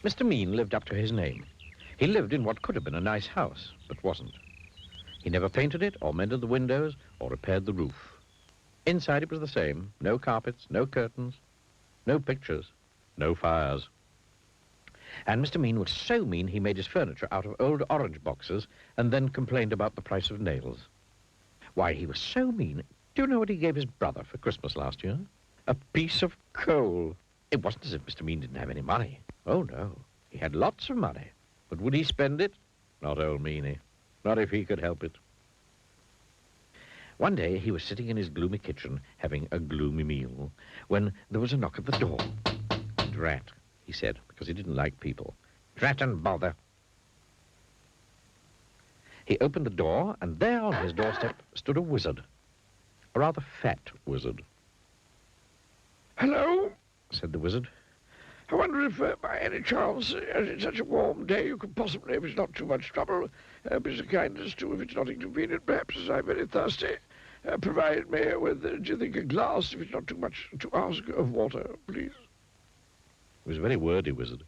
Mr. Mean lived up to his name. He lived in what could have been a nice house, but wasn't. He never painted it, or mended the windows, or repaired the roof. Inside it was the same. No carpets, no curtains, no pictures, no fires. And Mr. Mean was so mean he made his furniture out of old orange boxes and then complained about the price of nails. Why, he was so mean. Do you know what he gave his brother for Christmas last year? A piece of coal. It wasn't as if Mr. Mean didn't have any money. Oh, no. He had lots of money. But would he spend it? Not old Meanie. Not if he could help it. One day he was sitting in his gloomy kitchen having a gloomy meal when there was a knock at the door. Drat, he said, because he didn't like people. Drat and bother. He opened the door, and there on his doorstep stood a wizard. A rather fat wizard. "Hello," said the wizard. "I wonder if, by any chance, as it's such a warm day, you could possibly, if it's not too much trouble, be so kind as to, if it's not inconvenient, perhaps, as I'm very thirsty, provide me with, do you think, a glass, if it's not too much to ask, of water, please?" He was a very wordy wizard.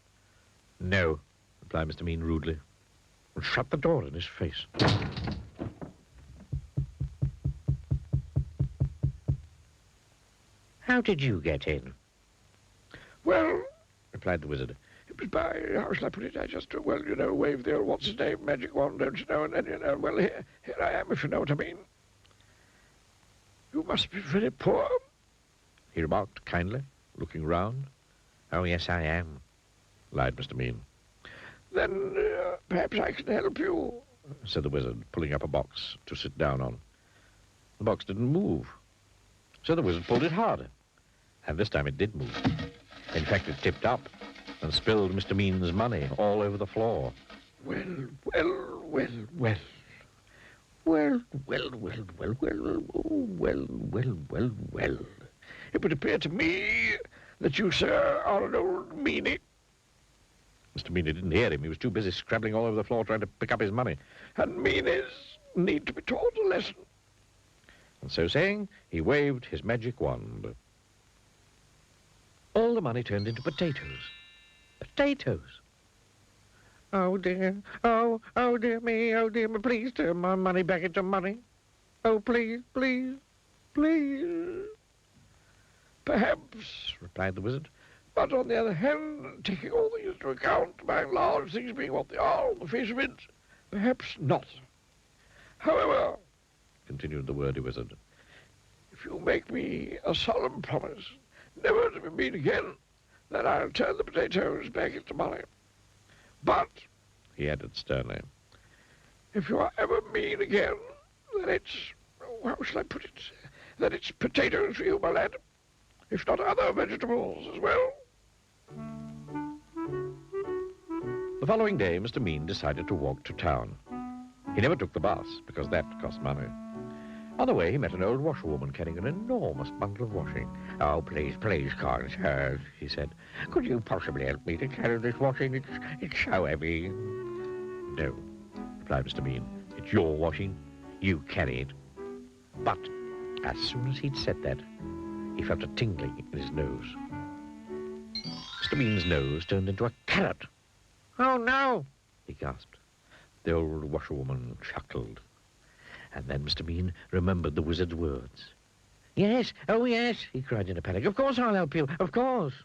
"No," replied Mr. Mean rudely, and shut the door in his face. "How did you get in?" "Well," replied the wizard, "it was by, how shall I put it, I just, well, you know, waved the old what's-his-name magic wand, don't you know, and then, you know, well, here I am, if you know what I mean." "You must be very poor," he remarked kindly, looking round. "Oh, yes, I am," lied Mr. Mean. "Then perhaps I can help you," said the wizard, pulling up a box to sit down on. The box didn't move, so the wizard pulled it harder, and this time it did move. In fact, it tipped up and spilled Mr. Mean's money all over the floor. Well. Well, it would appear to me that you, sir, are an old meanie. Mr. Meanie didn't hear him. He was too busy scrabbling all over the floor trying to pick up his money. And meanies need to be taught a lesson. And so saying, he waved his magic wand. All the money turned into potatoes. Potatoes. "Oh, dear. Oh, dear me. Oh, dear me. Please turn my money back into money. Oh, please, please, please." "Perhaps," replied the wizard. "But on the other hand, taking all things into account, by and large, things being what they are on the face of it, perhaps not. However," continued the wordy wizard, "if you make me a solemn promise never to be mean again, then I'll turn the potatoes back into money. But," he added sternly, "if you are ever mean again, then it's, how shall I put it, then it's potatoes for you, my lad, if not other vegetables as well." The following day, Mr. Mean decided to walk to town. He never took the bus, because that cost money. On the way, he met an old washerwoman carrying an enormous bundle of washing. "Oh, please, kind sir," he said. "Could you possibly help me to carry this washing? It's so heavy." "No," replied Mr. Mean. "It's your washing. You carry it." But as soon as he'd said that, he felt a tingling in his nose. Mr. Mean's nose turned into a carrot. "Oh, no," he gasped. The old washerwoman chuckled. And then Mr. Mean remembered the wizard's words. "Yes, oh yes," he cried in a panic. "Of course I'll help you, of course."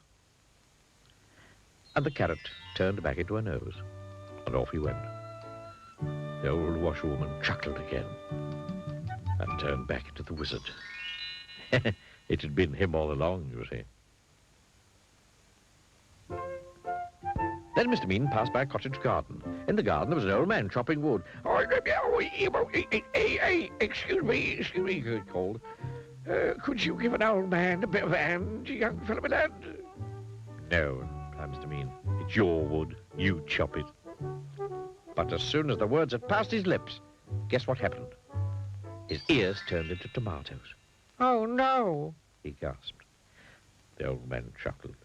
And the carrot turned back into a nose, and off he went. The old washerwoman chuckled again, and turned back into the wizard. It had been him all along, you see. Then Mr. Mean passed by a cottage garden. In the garden there was an old man chopping wood. Excuse me, he called. Could you give an old man a bit of a hand, young fellow, my lad?" "No," replied Mr. Mean. "It's your wood. You chop it." But as soon as the words had passed his lips, guess what happened? His ears turned into tomatoes. "Oh, no," he gasped. The old man chuckled.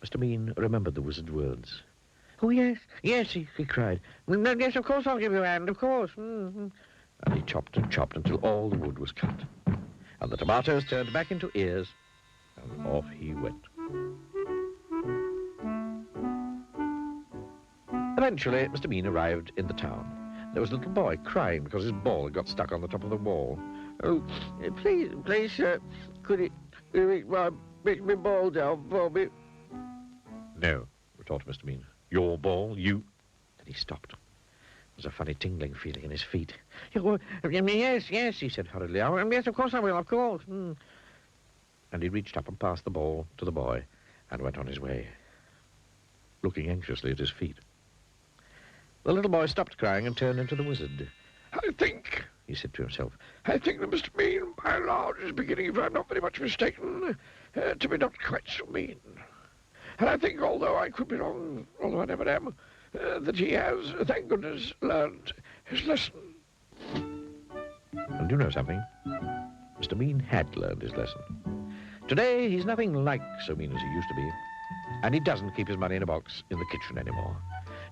Mr. Mean remembered the wizard's words. "Oh, yes, he cried. "Yes, of course I'll give you a hand, of course." And he chopped and chopped until all the wood was cut. And the tomatoes turned back into ears, and off he went. Eventually, Mr. Bean arrived in the town. There was a little boy crying because his ball had got stuck on the top of the wall. Oh, please, sir, could you make my ball down for me? No, retorted Mr. Bean. Your ball, you... Then he stopped. There was a funny tingling feeling in his feet. Yes, he said hurriedly. Yes, of course I will, of course. And he reached up and passed the ball to the boy and went on his way, looking anxiously at his feet. The little boy stopped crying and turned into the wizard. I think, he said to himself, I think that Mr. Bean, by and large, is beginning, if I'm not very much mistaken, to be not quite so mean. And I think, although I could be wrong, although I never am, that he has, thank goodness, learned his lesson. And you know something? Mr. Bean had learned his lesson. Today, he's nothing like so mean as he used to be. And he doesn't keep his money in a box in the kitchen anymore.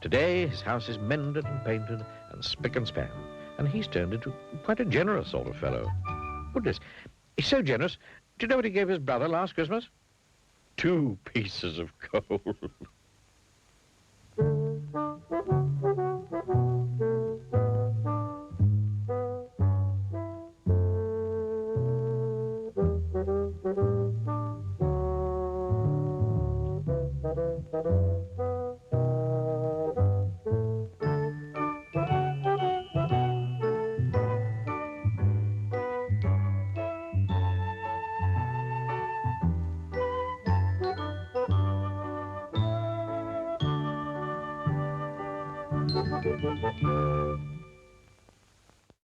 Today, his house is mended and painted and spick and span. And he's turned into quite a generous sort of fellow. Goodness, he's so generous. Do you know what he gave his brother last Christmas? 2 pieces of coal.